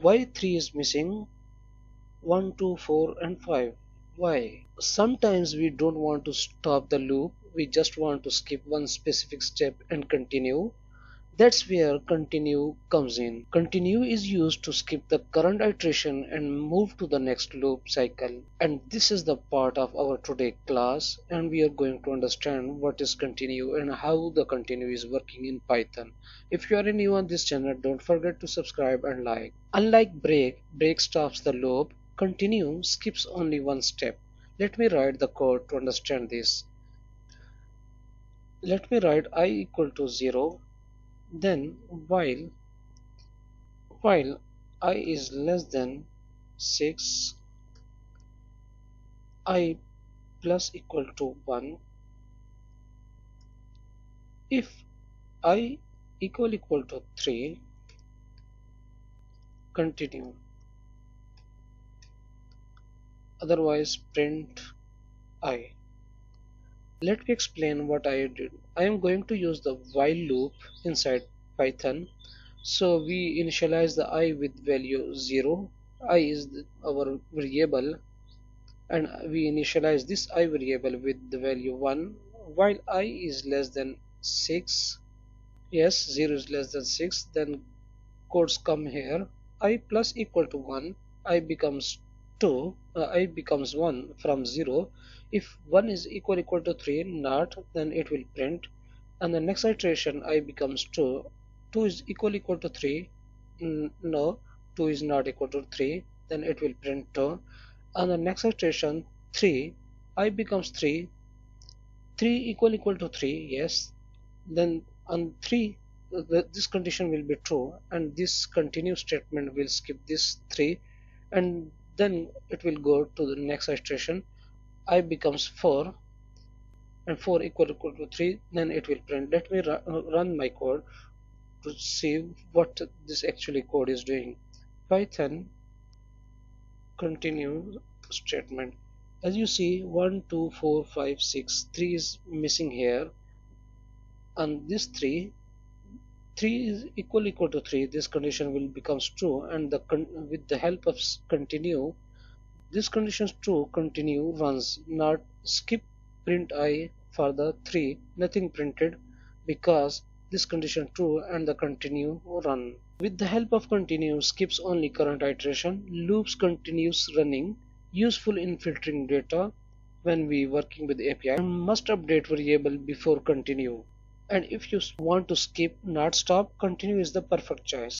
Why 3 is missing? 1, 2, 4 and 5. Why? Sometimes we don't want to stop the loop, we just want to skip one specific step and continue. That's where continue comes in. Continue is used to skip the current iteration and move to the next loop cycle. And this is the part of our today class, and we are going to understand what is continue and how the continue is working in Python. If you are new on this channel, don't forget to subscribe and like. Unlike break stops the loop, continue skips only one step. Let me write the code to understand this. Let me write I equal to 0. Then while I is less than 6, I plus equal to 1. If I equal to 3, continue. Otherwise print I. Let me explain what I did. I am going to use the while loop inside Python. So we initialize the I with value 0. I is our variable, and we initialize this I variable with the value 1 while I is less than 6. Yes, 0 is less than 6. Then codes come here. I plus equal to 1, I becomes 2, I becomes 1 from 0. If 1 is equal to 3, not, then it will print. And the next iteration I becomes 2. 2 is equal to 3, no, 2 is not equal to 3, then it will print 2. And the next iteration 3, I becomes 3, 3 equal to 3, yes, then on 3 this condition will be true, and this continue statement will skip this 3, and then it will go to the next iteration. I becomes 4 and 4 equal to 3, then it will print. Let me run my code to see what this actually code is doing. Python continue statement. As you see, 1, 2, 4, 5, 6, 3 is missing here, and this 3 is equal to 3, this condition will becomes true, and with the help of continue, this condition is true, continue runs, not skip print I for the 3, nothing printed because this condition true and the continue run. With the help of continue skips only current iteration, loops continues running, useful in filtering data when we working with API, and must update variable before continue. And if you want to skip not stop, continue is the perfect choice.